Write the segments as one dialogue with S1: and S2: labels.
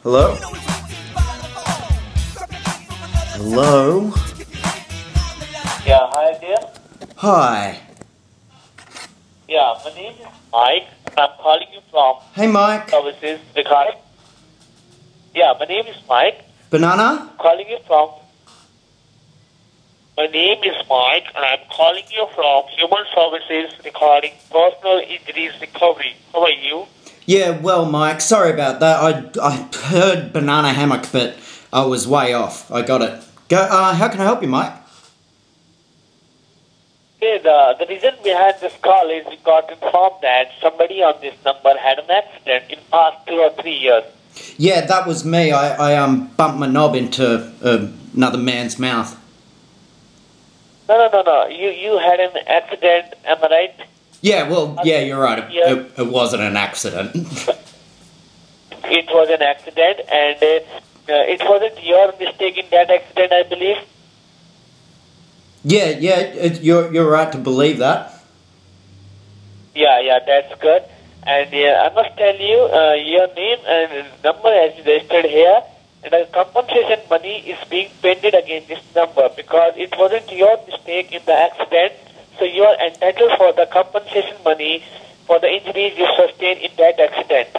S1: Hello? Hello?
S2: Yeah, hi there.
S1: Hi.
S2: Yeah, my name is Mike. I'm calling you from
S1: Hey, Mike.
S2: services regarding. Yeah, my name is Mike.
S1: Banana?
S2: Calling you from. My name is Mike, and I'm calling you from Human Services regarding personal injuries recovery. How are you?
S1: Yeah, well, Mike, sorry about that. I heard banana hammock, but I was way off. I got it. Go. How can I help you, Mike?
S2: Okay, the reason behind this call is we got informed that somebody on this number had an accident in past 2 or 3 years.
S1: Yeah, that was me. I bumped my knob into another man's mouth.
S2: No. You had an accident, am I right?
S1: Yeah, well, yeah, you're right.
S2: Yeah.
S1: It wasn't an accident.
S2: It was an accident, and it wasn't your mistake in that accident, I believe.
S1: Yeah, you're right to believe that.
S2: Yeah, that's good. And I must tell you, your name and number is registered here, and the compensation money is being paid against this number because it wasn't your mistake in the accident. So you are entitled for the compensation money for the injuries you sustained in that accident.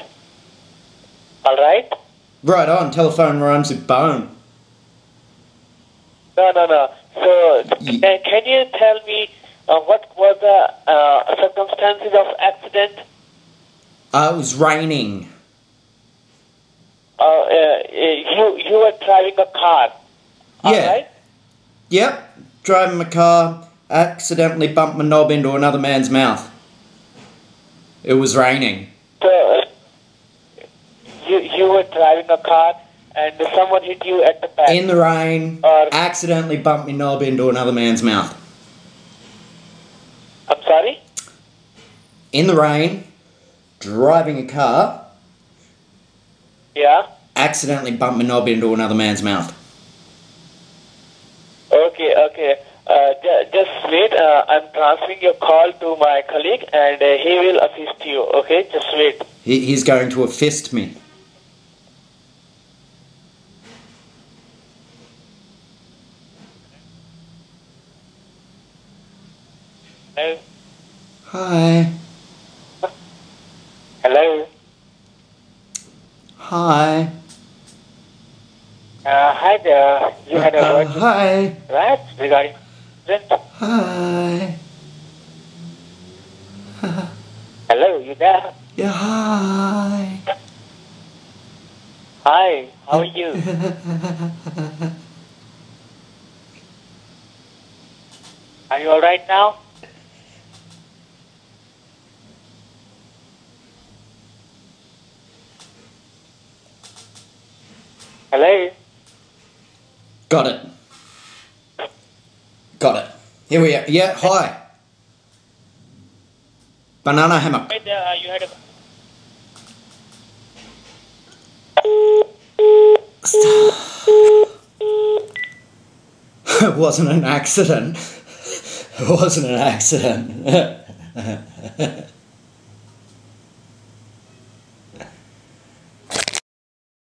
S2: All right?
S1: Right on. Telephone rhymes with bone.
S2: No. So can you tell me what were the circumstances of accident?
S1: It was raining.
S2: You were driving a car. All
S1: Yeah.
S2: right?
S1: Yep. Driving my car, accidentally bumped my knob into another man's mouth. It was raining.
S2: So you were driving a car and someone hit you at the back.
S1: In the rain, accidentally bumped my knob into another man's mouth.
S2: I'm sorry?
S1: In the rain, driving a car,
S2: Yeah.
S1: accidentally bumped my knob into another man's mouth.
S2: Okay. Just wait. I'm transferring your call to my colleague and he will assist you. Okay? Just wait.
S1: He's going to assist me.
S2: Hello?
S1: Hi.
S2: Hello?
S1: Hi.
S2: Hi there. You had a word,
S1: Hi.
S2: right? Regarding accident?
S1: Hi.
S2: Hello, you there?
S1: Yeah, hi.
S2: Hi, how are you? Are you alright now? Hello?
S1: Got it. Here we are. Yeah, hi. Banana hammock.
S2: Right there, you had a...
S1: It wasn't an accident. It wasn't an accident.